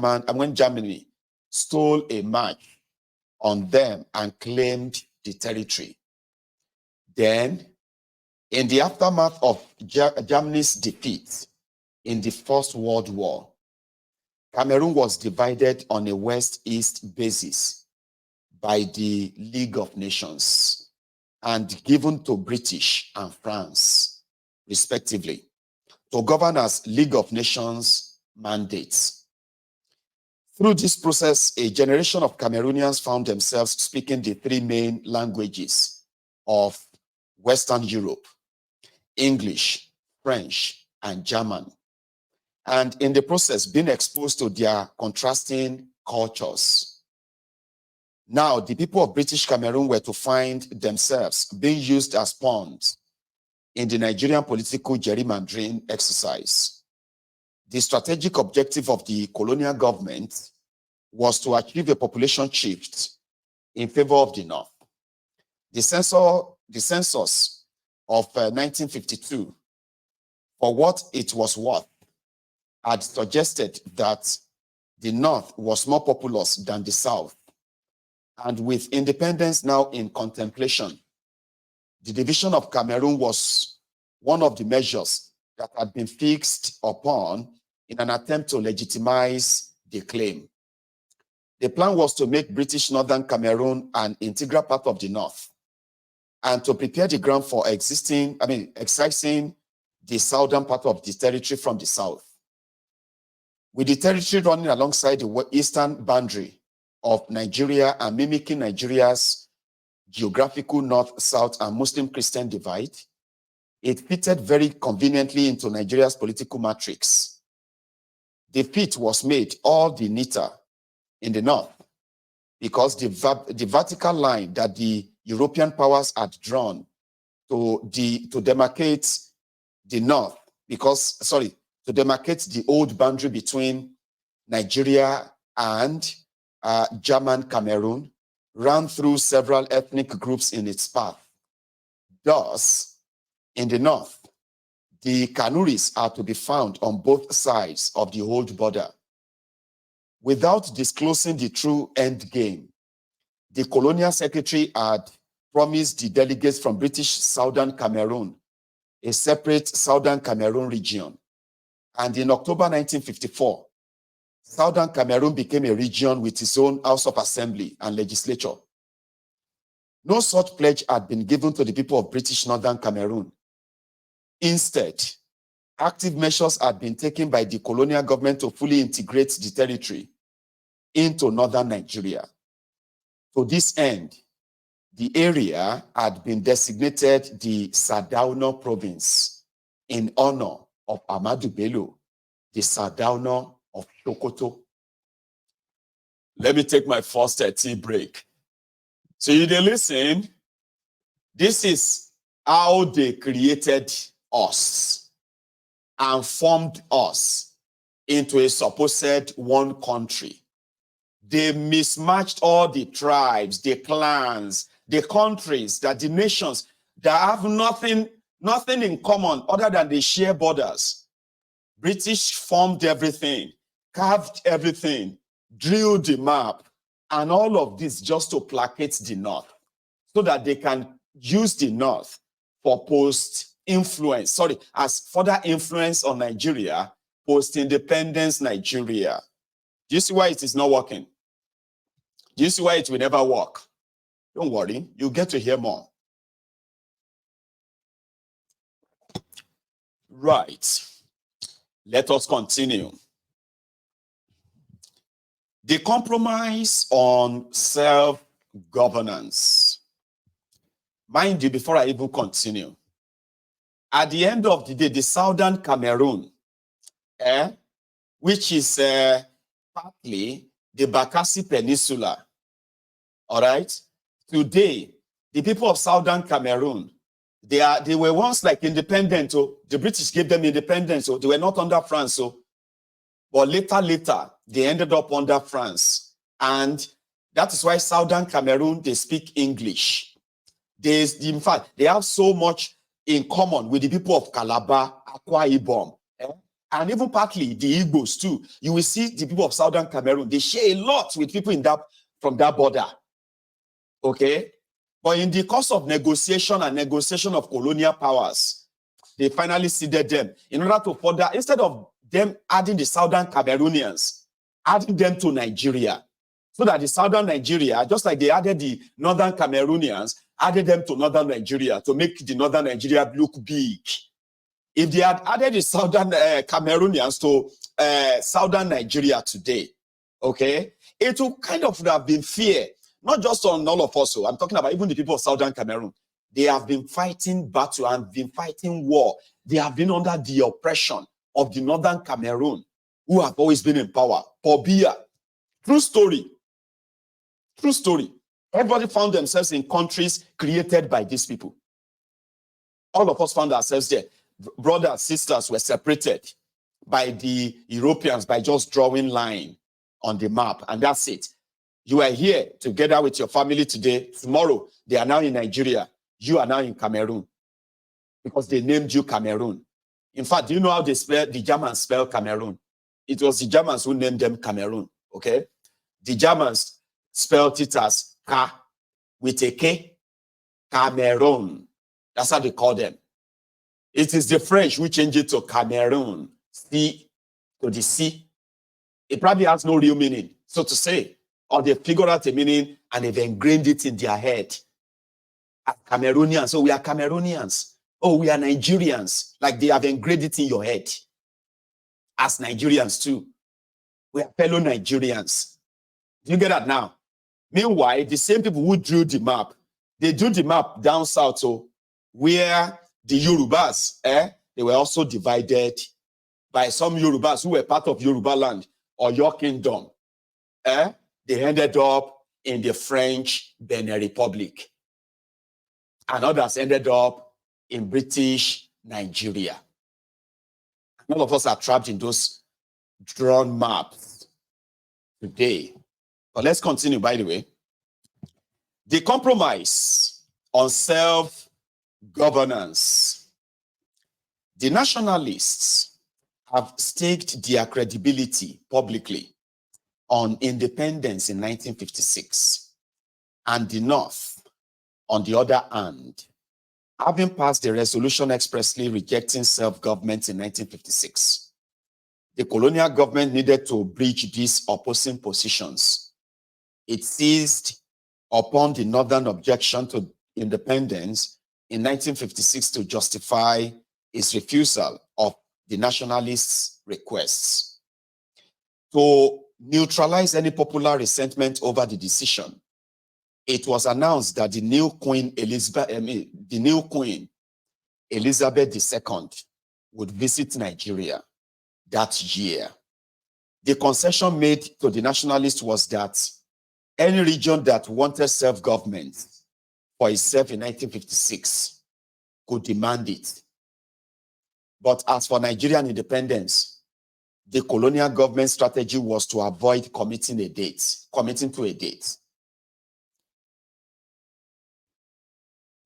when Germany stole a march on them and claimed the territory. Then, in the aftermath of Germany's defeat in the First World War, Cameroon was divided on a west-east basis by the League of Nations and given to British and France, respectively, to govern as League of Nations mandates. Through this process, a generation of Cameroonians found themselves speaking the three main languages of Western Europe: English, French, and German, and in the process being exposed to their contrasting cultures. Now, the people of British Cameroon were to find themselves being used as pawns in the Nigerian political gerrymandering exercise. The strategic objective of the colonial government was to achieve a population shift in favor of the North. The census of 1952, for what it was worth, had suggested that the North was more populous than the South. And with independence now in contemplation, the division of Cameroon was one of the measures that had been fixed upon in an attempt to legitimize the claim. The plan was to make British Northern Cameroon an integral part of the North and to prepare the ground for excising the southern part of the territory from the South. With the territory running alongside the eastern boundary of Nigeria and mimicking Nigeria's geographical north-south and Muslim-Christian divide, it fitted very conveniently into Nigeria's political matrix. The fit was made all the neater in the north because the vertical line that the European powers had drawn to demarcate the north, to demarcate the old boundary between Nigeria and German Cameroon, ran through several ethnic groups in its path. Thus, in the north, the Kanuris are to be found on both sides of the old border. Without disclosing the true end game, the colonial secretary had promised the delegates from British Southern Cameroon a separate Southern Cameroon region. And in October 1954, Southern Cameroon became a region with its own House of Assembly and legislature. No such pledge had been given to the people of British Northern Cameroon. Instead, active measures had been taken by the colonial government to fully integrate the territory into northern Nigeria. To this end, the area had been designated the Sardauna province in honor of Ahmadu Bello, the Sardauna of Sokoto. Let me take my first tea break. So you dey listen. This is how they created us and formed us into a supposed one country. They mismatched all the tribes, the clans, the countries, the nations that have nothing in common other than they share borders. British formed everything, carved everything, drew the map, and all of this just to placate the North so that they can use the North for as further influence on Nigeria, post-independence Nigeria. Do you see why it is not working? Do you see why it will never work? Don't worry, you'll get to hear more. Right. Let us continue. The compromise on self-governance. Mind you, before I even continue, at the end of the day, the Southern Cameroon, which is partly the Bakassi Peninsula, all right? Today, the people of Southern Cameroon, they were once like independent. So the British gave them independence. So they were not under France. So, but later, they ended up under France. And that is why Southern Cameroon, they speak English. In fact, they have so much in common with the people of Calabar, Akwa Ibom, and even partly the Igbos too. You will see the people of Southern Cameroon, they share a lot with people in that from that border. Okay? But in the course of negotiation of colonial powers, they finally ceded them in order to further, instead of them adding the Southern Cameroonians, adding them to Nigeria. So that the Southern Nigeria, just like they added the Northern Cameroonians, added them to Northern Nigeria to make the Northern Nigeria look big. If they had added the Southern Cameroonians to Southern Nigeria today, okay, it would kind of have been fear, not just on all of us. So I'm talking about even the people of Southern Cameroon. They have been fighting battle and been fighting war. They have been under the oppression of the Northern Cameroon, who have always been in power. Pobia. True story. True story. Everybody found themselves in countries created by these people. All of us found ourselves there. Brothers, sisters were separated by the Europeans by just drawing line on the map, and that's it. You are here together with your family today. Tomorrow, they are now in Nigeria. You are now in Cameroon because they named you Cameroon. In fact, do you know how the Germans spell Cameroon? It was the Germans who named them Cameroon, okay? The Germans spelled it as Ka with a K, Cameroon. That's how they call them. It is the French who changed it to Cameroon, C to the C. It probably has no real meaning, so to say, or they figured out a meaning and they've ingrained it in their head. Cameroonians, so we are Cameroonians. Oh, we are Nigerians. Like they have engraved it in your head. As Nigerians too. We are fellow Nigerians. Do you get that now? Meanwhile, the same people who drew the map, they drew the map down south, so where the Yorubas, they were also divided by some Yorubas who were part of Yoruba land or your kingdom. They ended up in the French Benin Republic. And others ended up in British Nigeria. All of us are trapped in those drawn maps today. But let's continue, by the way. The compromise on self-governance. The nationalists have staked their credibility publicly on independence in 1956. And the North, on the other hand, having passed the resolution expressly rejecting self-government in 1956, the colonial government needed to bridge these opposing positions. It seized upon the Northern objection to independence in 1956 to justify its refusal of the nationalists' requests. To neutralize any popular resentment over the decision, it was announced that the new Queen Elizabeth II would visit Nigeria that year. The concession made to the nationalists was that any region that wanted self-government for itself in 1956 could demand it. But as for Nigerian independence, the colonial government strategy was to avoid committing to a date.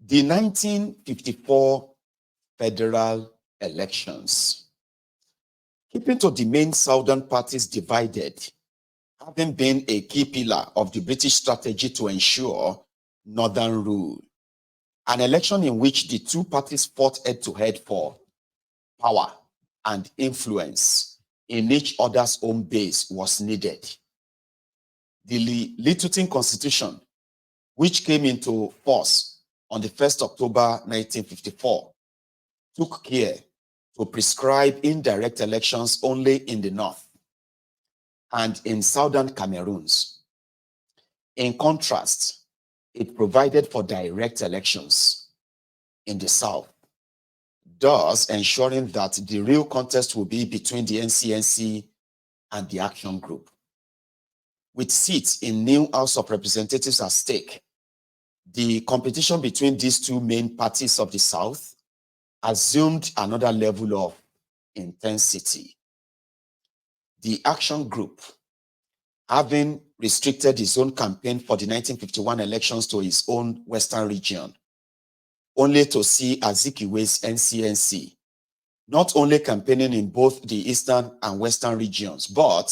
The 1954 federal elections, keeping to the main southern parties divided, having been a key pillar of the British strategy to ensure northern rule. An election in which the two parties fought head-to-head for power and influence in each other's home base was needed. The Littleton Constitution, which came into force on the 1st October 1954, took care to prescribe indirect elections only in the north and in southern Cameroons. In contrast, it provided for direct elections in the south, thus ensuring that the real contest will be between the NCNC and the Action Group. With seats in new House of Representatives at stake, the competition between these two main parties of the South assumed another level of intensity. The Action Group, having restricted its own campaign for the 1951 elections to its own western region, only to see Azikiwe's NCNC not only campaigning in both the eastern and western regions, but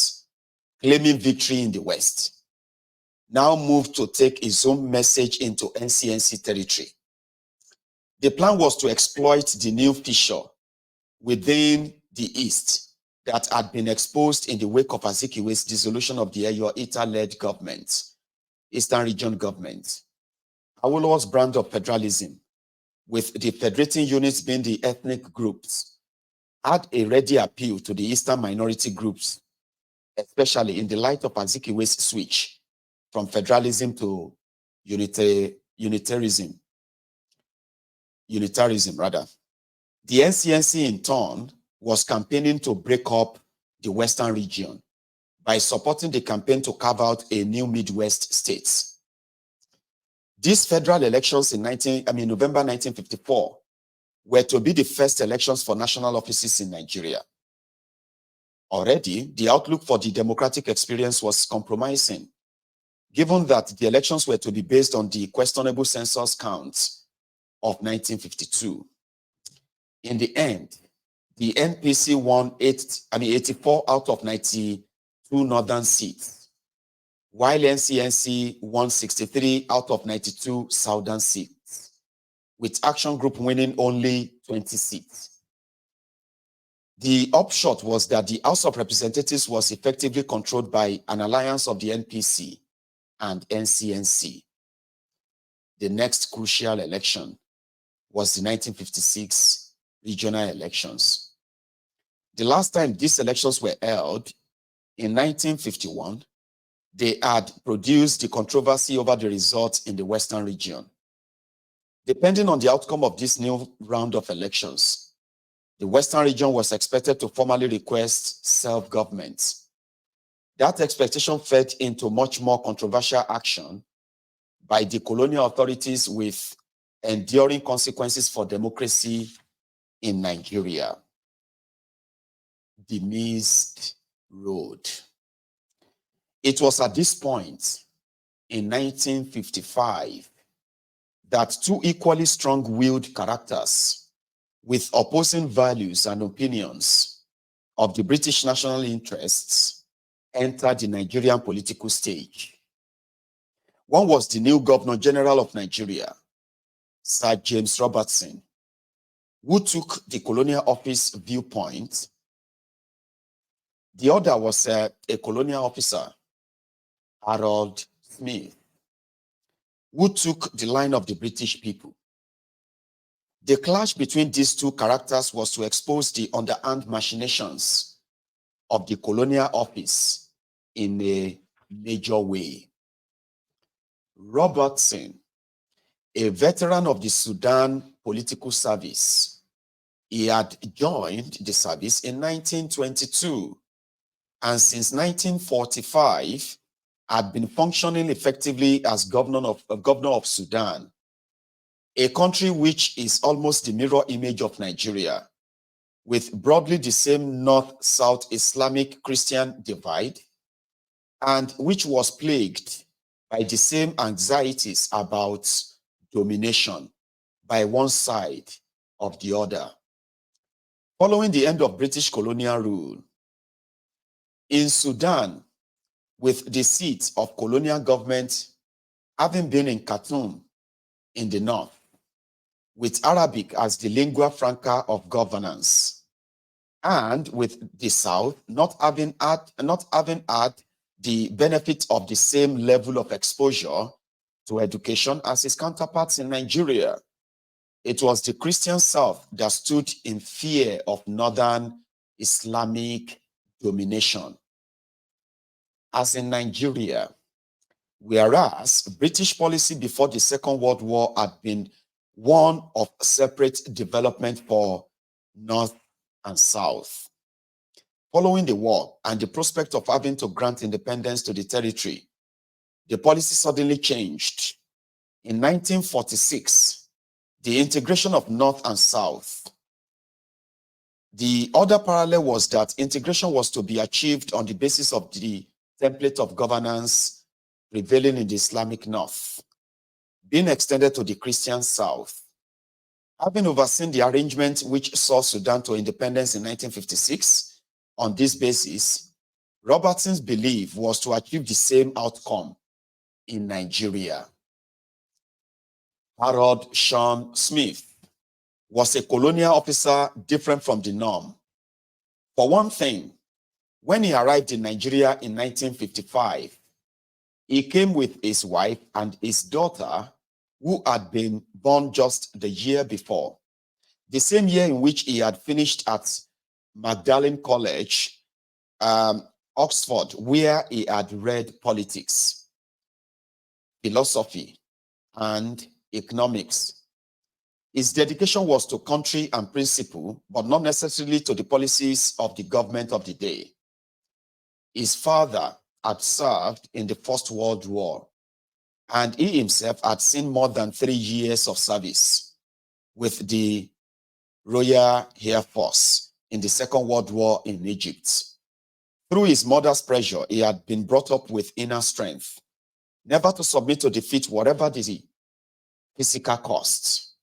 claiming victory in the west, now moved to take his own message into NCNC territory. The plan was to exploit the new fissure within the east that had been exposed in the wake of Azikiwe's dissolution of the Eyo-Ita-led government, Eastern Region government. Awolowo's brand of federalism, with the federating units being the ethnic groups, had a ready appeal to the Eastern minority groups, especially in the light of Azikiwe's switch from federalism to unitarism. The NCNC, in turn, was campaigning to break up the Western region by supporting the campaign to carve out a new Midwest states. These federal elections in November 1954 were to be the first elections for national offices in Nigeria. Already, the outlook for the democratic experience was compromising, given that the elections were to be based on the questionable census counts of 1952. In the end, the NPC won 84 out of 92 northern seats, while NCNC won 63 out of 92 southern seats, with Action Group winning only 20 seats. The upshot was that the House of Representatives was effectively controlled by an alliance of the NPC and NCNC. The next crucial election was the 1956 regional elections. The last time these elections were held, in 1951, they had produced the controversy over the results in the Western region. Depending on the outcome of this new round of elections, the Western region was expected to formally request self-government. That expectation fed into much more controversial action by the colonial authorities, with enduring consequences for democracy in Nigeria. The Missed Road. It was at this point, in 1955, that two equally strong-willed characters with opposing values and opinions of the British national interests entered the Nigerian political stage. One was the new Governor General of Nigeria, Sir James Robertson, who took the colonial office viewpoint. The other was a colonial officer, Harold Smith, who took the line of the British people. The clash between these two characters was to expose the underhand machinations of the colonial office in a major way. Robertson, a veteran of the Sudan political service, he had joined the service in 1922, and since 1945 had been functioning effectively as governor of Sudan, a country which is almost the mirror image of Nigeria, with broadly the same North-South Islamic Christian divide, and which was plagued by the same anxieties about domination by one side of the other. Following the end of British colonial rule, in Sudan, with the seat of colonial government having been in Khartoum in the north, with Arabic as the lingua franca of governance, and with the South not having had the benefit of the same level of exposure to education as its counterparts in Nigeria. It was the Christian South that stood in fear of Northern Islamic domination. As in Nigeria, whereas British policy before the Second World War had been one of separate development for North and South. Following the war and the prospect of having to grant independence to the territory, the policy suddenly changed. In 1946, the integration of North and South. The other parallel was that integration was to be achieved on the basis of the template of governance prevailing in the Islamic North, being extended to the Christian South. Having overseen the arrangement which saw Sudan to independence in 1956, on this basis, Robertson's belief was to achieve the same outcome in Nigeria. Harold Sean Smith was a colonial officer different from the norm. For one thing, when he arrived in Nigeria in 1955, he came with his wife and his daughter, who had been born just the year before, the same year in which he had finished at Magdalen College, Oxford, where he had read politics, philosophy, and economics. His dedication was to country and principle, but not necessarily to the policies of the government of the day. His father had served in the First World War, and he himself had seen more than 3 years of service with the Royal Air Force in the Second World War in Egypt. Through his mother's pressure, he had been brought up with inner strength, never to submit to defeat whatever the physical cost.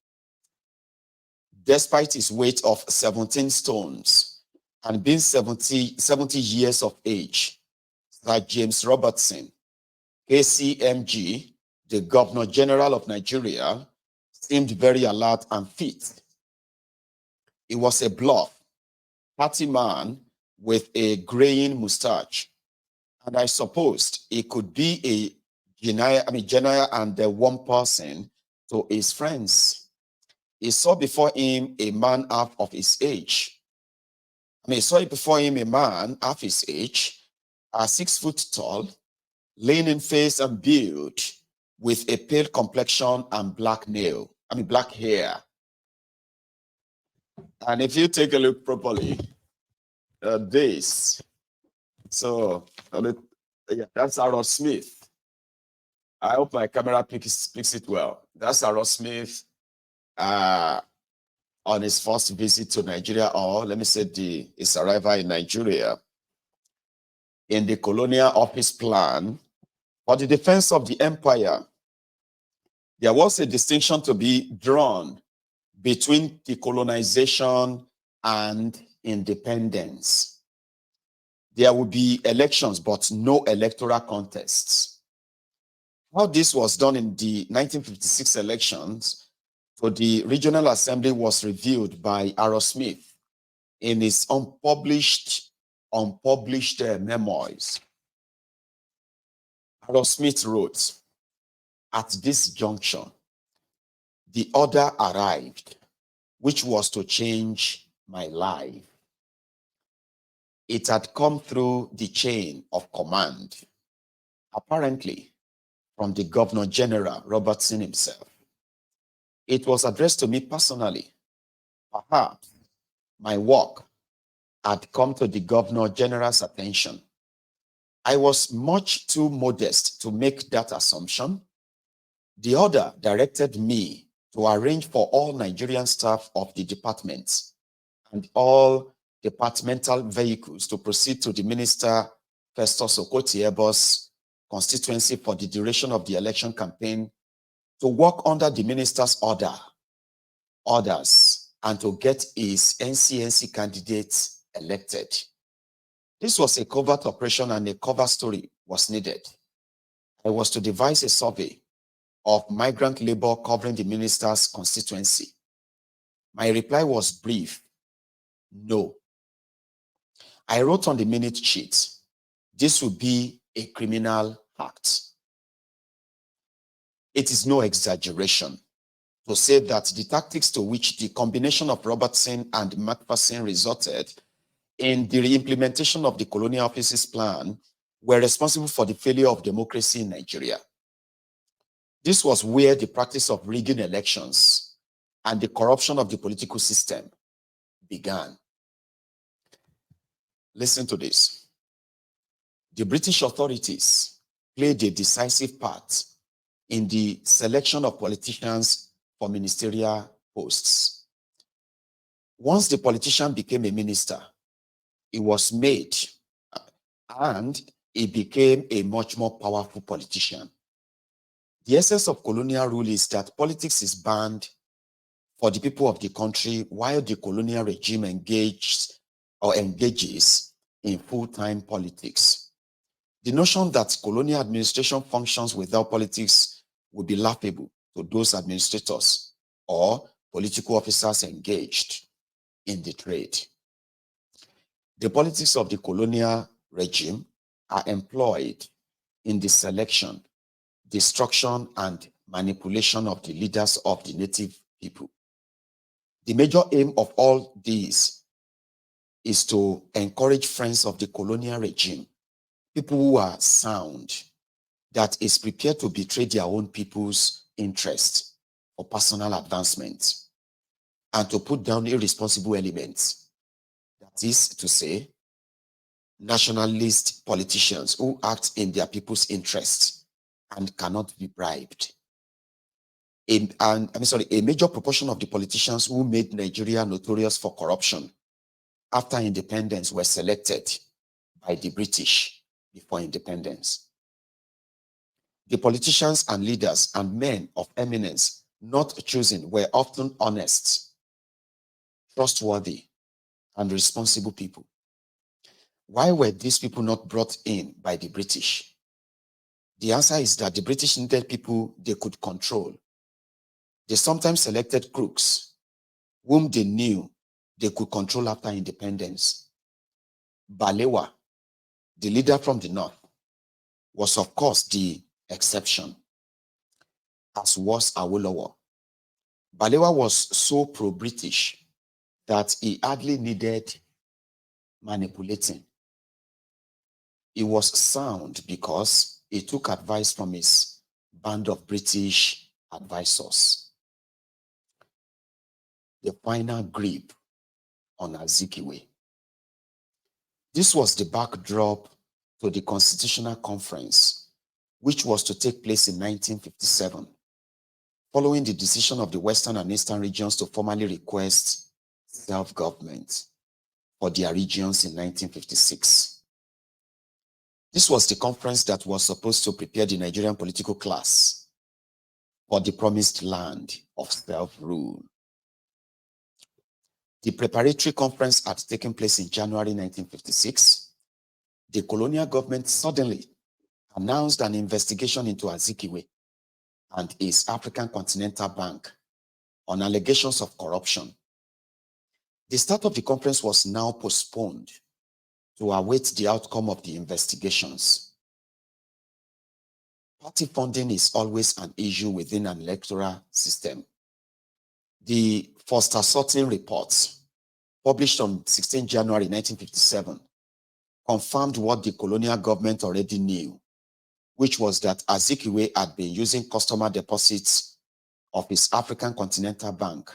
Despite his weight of 17 stones and being 70 years of age, Sir James Robertson, KCMG, the Governor General of Nigeria, seemed very alert and fit. He was a bluff, hearty man with a graying mustache, and I supposed he could be a genuine and a warm person to his friends. He saw before him a man half of his age. He saw before him a man half his age, 6 foot tall, lean in face and build, with a pale complexion and black hair. And if you take a look properly at this, so yeah, that's Harold Smith. I hope my camera picks it well. That's Harold Smith on his first visit to Nigeria, or let me say his arrival in Nigeria, in the colonial office plan for the defense of the empire. There was a distinction to be drawn between decolonization and independence. There would be elections, but no electoral contests. How this was done in the 1956 elections to the Regional Assembly was reviewed by Harold Smith in his unpublished memoirs. Harold Smith wrote, "At this junction, the order arrived, which was to change my life. It had come through the chain of command, apparently from the Governor General Robertson himself. It was addressed to me personally. Perhaps my work had come to the Governor General's attention. I was much too modest to make that assumption. The order directed me to arrange for all Nigerian staff of the departments and all departmental vehicles to proceed to the Minister Festus Okotie-Ebo's constituency for the duration of the election campaign, to work under the minister's orders, and to get his NCNC candidates elected. This was a covert operation, and a cover story was needed. I was to devise a survey of migrant labor covering the minister's constituency. My reply was brief: no. I wrote on the minute sheet, this would be a criminal act. It is no exaggeration to say that the tactics to which the combination of Robertson and McPherson resorted in the re-implementation of the colonial office's plan were responsible for the failure of democracy in Nigeria. This was where the practice of rigging elections and the corruption of the political system began. Listen to this. The British authorities played a decisive part in the selection of politicians for ministerial posts. Once the politician became a minister, he was made, and he became a much more powerful politician. The essence of colonial rule is that politics is banned for the people of the country while the colonial regime engages in full-time politics. The notion that colonial administration functions without politics would be laughable to those administrators or political officers engaged in the trade. The politics of the colonial regime are employed in the selection, destruction, and manipulation of the leaders of the native people. The major aim of all these is to encourage friends of the colonial regime, people who are sound, that is prepared to betray their own people's interest for personal advancement, and to put down irresponsible elements. That is to say, nationalist politicians who act in their people's interests and cannot be bribed. A major proportion of the politicians who made Nigeria notorious for corruption after independence were selected by the British before independence. The politicians and leaders and men of eminence not chosen were often honest, trustworthy, and responsible people. Why were these people not brought in by the British? The answer is that the British needed people they could control. They sometimes selected crooks whom they knew they could control after independence. Bello, the leader from the north, was of course the exception, as was Awolowo. Bello was so pro-British that he hardly needed manipulating. He was sound because he took advice from his band of British advisors. The final grip on Azikiwe. This was the backdrop to the Constitutional Conference, which was to take place in 1957, following the decision of the Western and Eastern regions to formally request self-government for their regions in 1956. This was the conference that was supposed to prepare the Nigerian political class for the promised land of self-rule. The preparatory conference had taken place in January 1956. The colonial government suddenly announced an investigation into Azikiwe and his African Continental Bank on allegations of corruption. The start of the conference was now postponed to await the outcome of the investigations. Party funding is always an issue within an electoral system. The Foster Sorting report, published on 16 January 1957, confirmed what the colonial government already knew, which was that Azikiwe had been using customer deposits of his African Continental Bank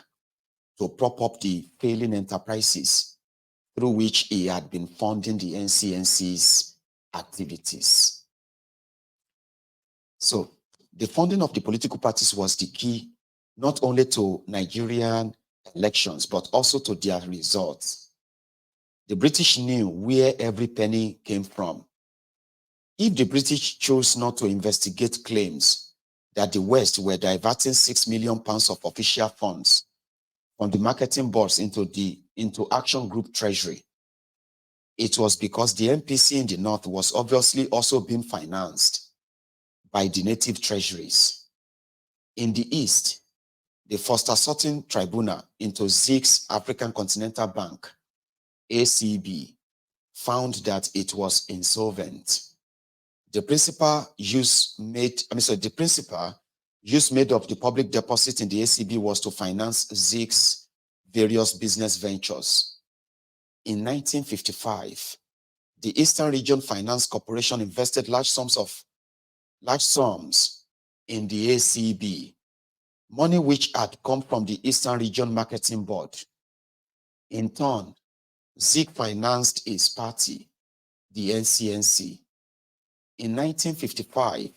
to prop up the failing enterprises through which he had been funding the NCNC's activities. So, the funding of the political parties was the key, not only to Nigerian elections, but also to their results. The British knew where every penny came from. If the British chose not to investigate claims that the West were diverting £6 million of official funds from the marketing boards into Action Group Treasury, it was because the MPC in the North was obviously also being financed by the native treasuries. In the East, the Foster Sorting Tribunal into Zeke's African Continental Bank, ACB, found that it was insolvent. The principal use made of the public deposit in the ACB was to finance Zeke's various business ventures. In 1955, the Eastern Region Finance Corporation invested large sums in the ACB, money which had come from the Eastern Region Marketing Board. In turn, Zeke financed his party, the NCNC. In 1955,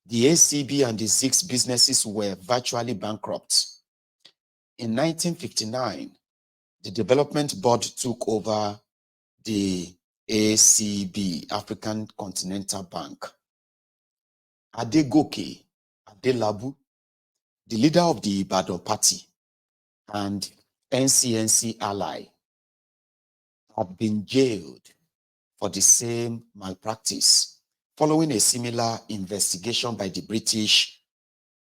the ACB and the Zeke's businesses were virtually bankrupt. In 1959, the Development Board took over the ACB, African Continental Bank. Adegoke Adelabu, the leader of the Ibadan party, and NCNC ally had been jailed for the same malpractice following a similar investigation by the British,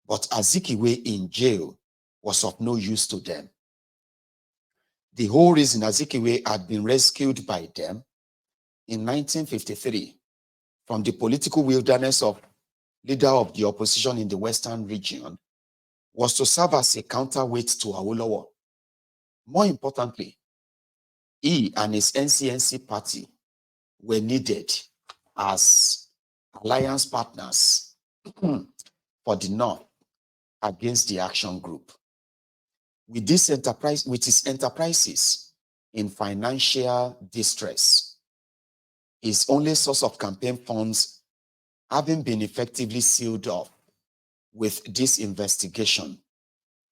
but Azikiwe in jail was of no use to them. The whole reason Azikiwe had been rescued by them in 1953 from the political wilderness of leader of the opposition in the Western region was to serve as a counterweight to Awolowo. More importantly, he and his NCNC party were needed as alliance partners for the North against the Action Group. With his enterprises in financial distress, his only source of campaign funds having been effectively sealed off with this investigation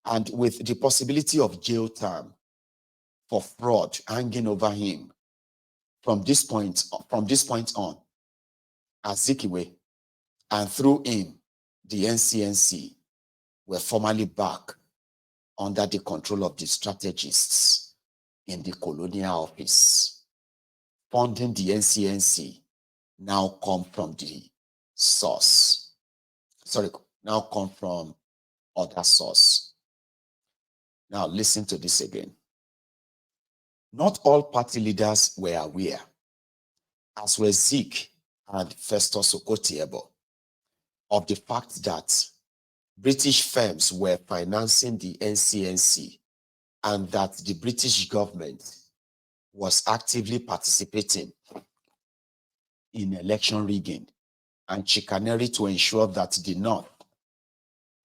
and with the possibility of jail term for fraud hanging over him. From this point on, Azikiwe and through him, the NCNC were formally back under the control of the strategists in the colonial office. Funding the NCNC now come from the source. Now come from other source. Now listen to this again. Not all party leaders were aware, as were Zik and Festus Okotiebo, of the fact that British firms were financing the NCNC and that the British government was actively participating in election rigging and chicanery to ensure that the North,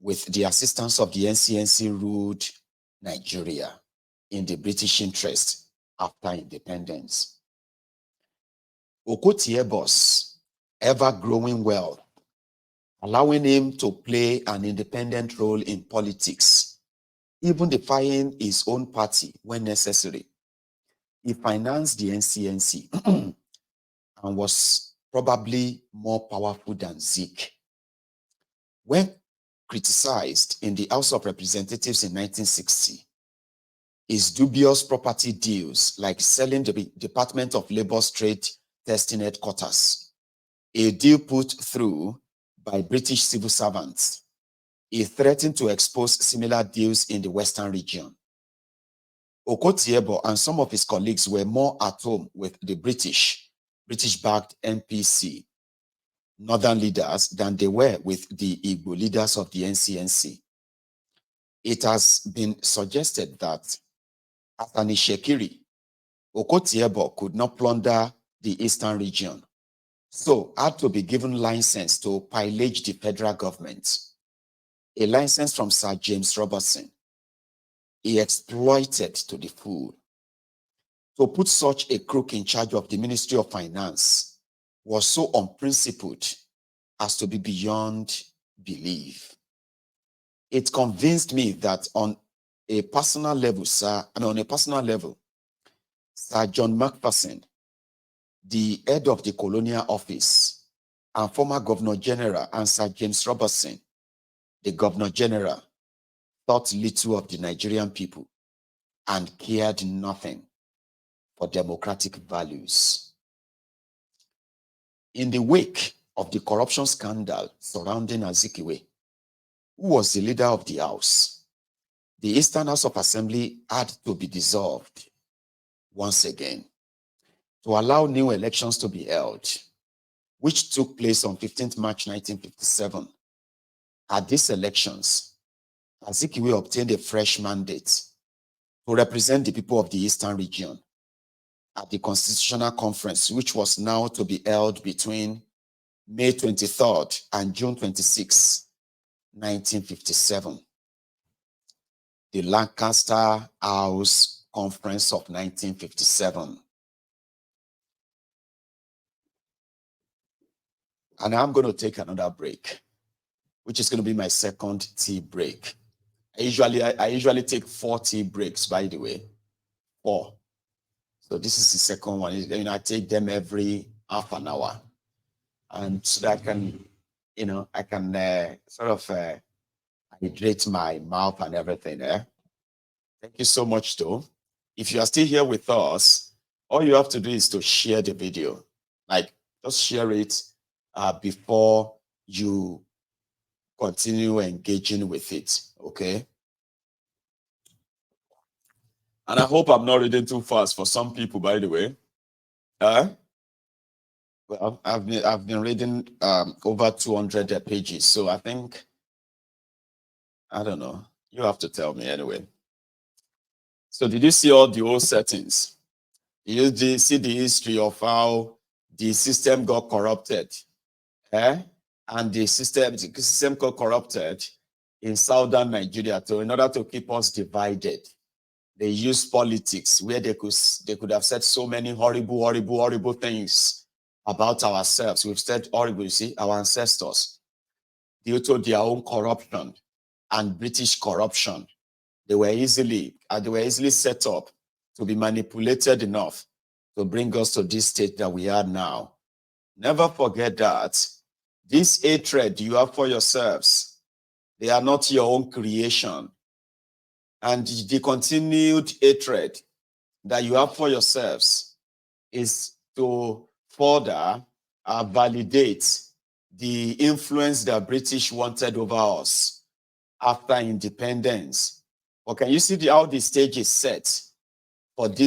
with the assistance of the NCNC, ruled Nigeria in the British interest after independence. Okotiebo's ever-growing wealth, allowing him to play an independent role in politics, even defying his own party when necessary. He financed the NCNC and was probably more powerful than Zik. When criticized in the House of Representatives in 1960, his dubious property deals, like selling the Department of Labor's trade testing headquarters, a deal put through by British civil servants, he threatened to expose similar deals in the Western region. Okotiebo and some of his colleagues were more at home with the British-backed NPC, Northern leaders, than they were with the Igbo leaders of the NCNC. It has been suggested that as an Ishekiri, Okotiebo could not plunder the Eastern region, so had to be given license to pillage the federal government, a license from Sir James Robertson. He exploited to the full. To put such a crook in charge of the Ministry of Finance was so unprincipled as to be beyond belief. It convinced me that on a personal level, Sir John Macpherson, the head of the Colonial Office, and former Governor General, and Sir James Robertson, the Governor General, thought little of the Nigerian people and cared nothing for democratic values. In the wake of the corruption scandal surrounding Azikiwe, who was the leader of the House, the Eastern House of Assembly had to be dissolved once again to allow new elections to be held, which took place on 15th March 1957. At these elections, Azikiwe obtained a fresh mandate to represent the people of the Eastern region at the Constitutional Conference, which was now to be held between May 23rd and June 26, 1957. The Lancaster House Conference of 1957. And I'm going to take another break, which is going to be my second tea break. I usually take 4 tea breaks, by the way. 4. So this is the second one. I take them every half an hour. And so that I can, sort of hydrate my mouth and everything. Thank you so much, though. If you are still here with us, all you have to do is to share the video. Like, just share it before you continue engaging with it, okay? And I hope I'm not reading too fast for some people, by the way. Well, I've been reading over 200 pages, so I think, I don't know. You have to tell me anyway. So did you see all the old settings? Did you see the history of how the system got corrupted? And the system got corrupted in southern Nigeria in order to keep us divided. They used politics where they could have said so many horrible things about ourselves. We've said horrible, you see, our ancestors, due to their own corruption and British corruption. They were easily set up to be manipulated enough to bring us to this state that we are now. Never forget that this hatred you have for yourselves, they are not your own creation. And the continued hatred that you have for yourselves is to further validate the influence that British wanted over us after independence. But can you see how the stage is set for this?